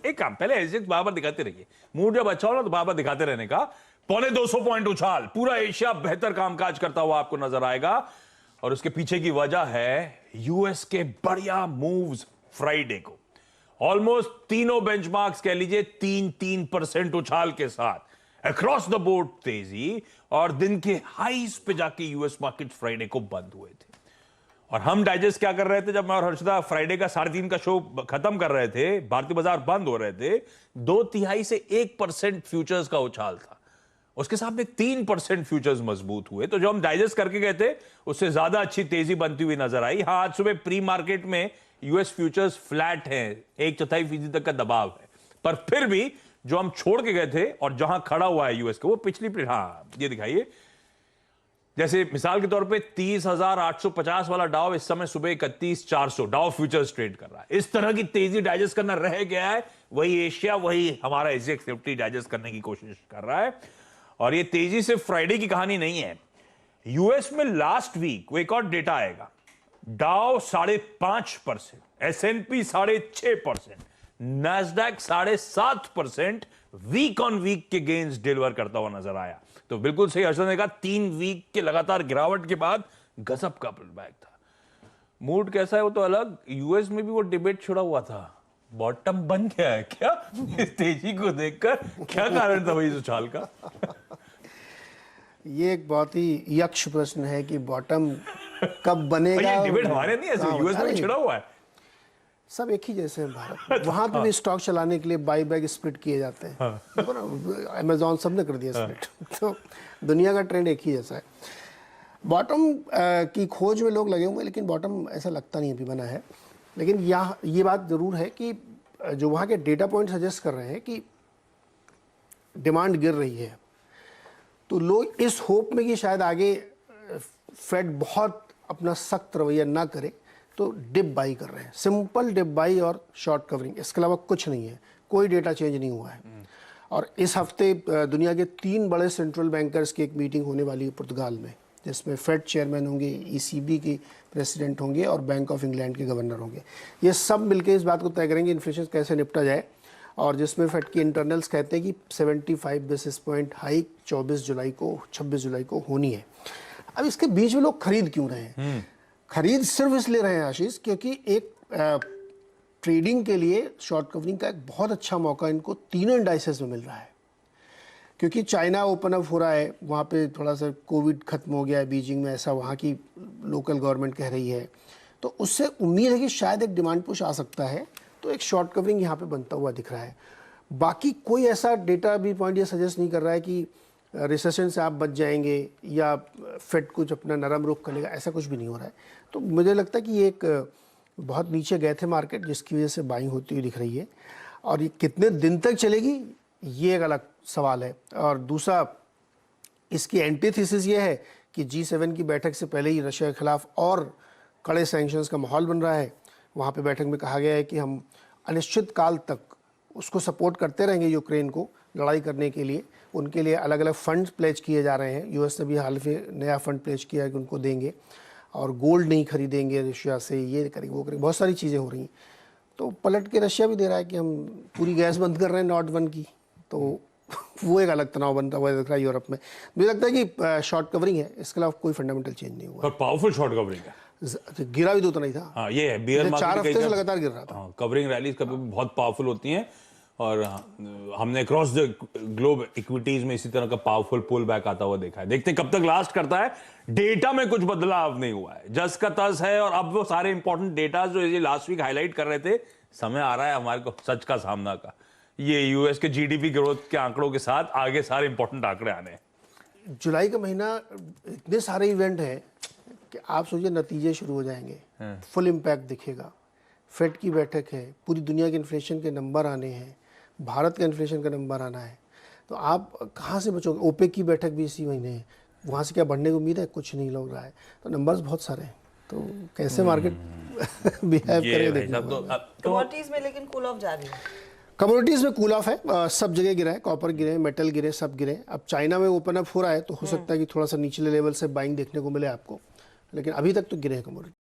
एक काम, पहले एसजेएक्स बार बार दिखाते रहिए, मूड जब अच्छा हो ना तो बार बार दिखाते रहने का। 250 पॉइंट उछाल, पूरा एशिया बेहतर कामकाज करता हुआ आपको नजर आएगा। और उसके पीछे की वजह है यूएस के बढ़िया मूव्स फ्राइडे को। ऑलमोस्ट तीनों बेंचमार्क्स कह लीजिए 3% उछाल के साथ अक्रॉस द बोर्ड तेजी, और दिन के हाईस पे जाके यूएस मार्केट फ्राइडे को बंद हुए थे। और हम डाइजेस्ट क्या कर रहे थे जब मैं और हर्षदा फ्राइडे का 3:30 का शो खत्म कर रहे थे, भारतीय बाजार बंद हो रहे थे, 2/3 से 1% फ्यूचर्स का उछाल था। उसके सामने 3% फ्यूचर्स मजबूत हुए। तो जो हम डाइजेस्ट करके गए थे उससे ज्यादा अच्छी तेजी बनती हुई नजर आई। हाँ, आज सुबह प्री मार्केट में यूएस फ्यूचर्स फ्लैट हैं, 1/4% तक का दबाव है, पर फिर भी जो हम छोड़ के गए थे और जहां खड़ा हुआ है यूएस का, वो पिछली हाँ ये दिखाइए, जैसे मिसाल के तौर पे 30,850 वाला डाव इस समय सुबह 31,400 डाव फ्यूचर्स ट्रेड कर रहा है। इस तरह की तेजी डाइजेस्ट करना रह गया है, वही एशिया, वही हमारा एसजेएक्स निफ्टी डाइजेस्ट करने की कोशिश कर रहा है। और ये तेजी सिर्फ फ्राइडे की कहानी नहीं है। यूएस में लास्ट वीक वो एक और डेटा आएगा, Dow 5.5%, S&P 6.5%, Nasdaq 7.5% week on week के गेन्स डिलीवर करता हुआ नजर आया। तो बिल्कुल सही हर्षद ने कहा, 3 वीक के लगातार गिरावट के बाद गजब का पुल बैक था। मूड कैसा है वो तो अलग, यूएस में भी वो डिबेट छुड़ा हुआ था, बॉटम बन गया है क्या इस तेजी को देखकर? क्या कारण था भाई इस उछाल का? ये एक बहुत ही यक्ष प्रश्न है कि बॉटम कब बनेगा। ये डिबेट हमारे नहीं है, यूएस में छिड़ा हुआ है। सब एक ही जैसे हैं भारत। वहां पे भी स्टॉक चलाने के लिए बाई बैक स्प्लिट किए जाते हैं। अमेजॉन सबने कर दिया स्प्लिट। तो दुनिया का ट्रेंड एक ही जैसा है। बॉटम की खोज में लोग लगे हुए हैं, लेकिन बॉटम ऐसा लगता नहीं अभी बना है। लेकिन ये बात जरूर है कि जो वहाँ के डेटा पॉइंट सजेस्ट कर रहे हैं कि डिमांड गिर रही है, तो लोग इस होप में कि शायद आगे फेड बहुत अपना सख्त रवैया ना करे, तो डिप बाई कर रहे हैं। सिंपल डिप बाई और शॉर्ट कवरिंग, इसके अलावा कुछ नहीं है। कोई डेटा चेंज नहीं हुआ है। और इस हफ्ते दुनिया के 3 बड़े सेंट्रल बैंकर्स की एक मीटिंग होने वाली है पुर्तगाल में, जिसमें फेड चेयरमैन होंगे, ईसीबी के प्रेसिडेंट होंगे और बैंक ऑफ इंग्लैंड के गवर्नर होंगे। ये सब मिलकर इस बात को तय करेंगे इन्फ्लेशन कैसे निपटा जाए, और जिसमें फेड की इंटरनल्स कहते हैं कि 75 बेसिस पॉइंट हाइक 26 जुलाई को होनी है। अब इसके बीच में लोग खरीद क्यों रहे हैं? खरीद सिर्फ इसलिए रहे हैं आशीष, क्योंकि एक ट्रेडिंग के लिए शॉर्ट कवरिंग का एक बहुत अच्छा मौका इनको तीनों इंडाइसेस में मिल रहा है। क्योंकि चाइना ओपन अप हो रहा है, वहाँ पे थोड़ा सा कोविड खत्म हो गया है बीजिंग में, ऐसा वहाँ की लोकल गवर्नमेंट कह रही है। तो उससे उम्मीद है कि शायद एक डिमांड पुश आ सकता है, तो एक शॉर्ट कवरिंग यहाँ पे बनता हुआ दिख रहा है। बाकी कोई ऐसा डेटा भी पॉइंट ये सजेस्ट नहीं कर रहा है कि रिसेशन से आप बच जाएंगे या फेड कुछ अपना नरम रुख करेगा, ऐसा कुछ भी नहीं हो रहा है। तो मुझे लगता है कि ये एक बहुत नीचे गए थे मार्केट, जिसकी वजह से बाइंग होती हुई दिख रही है। और ये कितने दिन तक चलेगी, ये एक अलग सवाल है। और दूसरा, इसकी एंटीथेसिस ये है कि G7 की बैठक से पहले ही रशिया के खिलाफ और कड़े सैंक्शंस का माहौल बन रहा है। वहाँ पे बैठक में कहा गया है कि हम अनिश्चित काल तक उसको सपोर्ट करते रहेंगे, यूक्रेन को लड़ाई करने के लिए। उनके लिए अलग अलग फंड प्लेज किए जा रहे हैं। यूएस ने भी हाल में नया फंड प्लेज किया है कि उनको देंगे, और गोल्ड नहीं खरीदेंगे रशिया से, ये करेंगे वो करेंगे, बहुत सारी चीज़ें हो रही हैं। तो पलट के रशिया भी दे रहा है कि हम पूरी गैस बंद कर रहे हैं नॉर्ड 1 की। तो वो एक अलग तनाव बनता हुआ दिख रहा है यूरोप में। मुझे लगता है कि शॉर्ट कवरिंग है, इसके अलावा कोई फंडामेंटल चेंज नहीं हुआ। पर पावरफुल शॉर्ट कवरिंग है, गिरा भी तो उतना ही था। हाँ, ये है बियर मार्केट 4 हफ्ते से लगातार गिर रहा था। कवरिंग रैलीज कभी बहुत पावरफुल होती हैं, और हमने क्रॉस द ग्लोब इक्विटीज में इसी तरह का पावरफुल पुल बैक आता हुआ देखा है। देखते हैं कब तक लास्ट करता है। डेटा में कुछ बदलाव नहीं हुआ है, जस का तस है। और अब वो सारे इंपॉर्टेंट डेटा जो ये लास्ट वीक हाईलाइट कर रहे थे, समय आ रहा है हमारे को सच का सामना का। ये यूएस के जीडीपी ग्रोथ के आंकड़ों के साथ आगे सारे इंपॉर्टेंट आंकड़े आने हैं। जुलाई का महीना इतने सारे इवेंट हैं कि आप सोचिए नतीजे शुरू हो जाएंगे, फुल इम्पैक्ट दिखेगा। फेड की बैठक है, पूरी दुनिया के इन्फ्लेशन के नंबर आने हैं, भारत का इन्फ्लेशन का नंबर आना है। तो आप कहाँ से बचोगे? ओपेक की बैठक भी इसी महीने है, वहाँ से क्या बढ़ने की उम्मीद है? कुछ नहीं लग रहा है। तो नंबर्स बहुत सारे हैं, तो कैसे मार्केट बिहेव करे। कमोडिटीज में लेकिन कूल ऑफ जारी है। कमोडिटीज़ में कूल ऑफ है, सब जगह गिरा है, कॉपर गिरे, मेटल गिरे, सब गिरे। अब चाइना में ओपन अप हो रहा है, तो हो सकता है कि थोड़ा सा निचले लेवल से बाइंग देखने को मिले आपको, लेकिन अभी तक तो गिरे हैं कमोडिटी।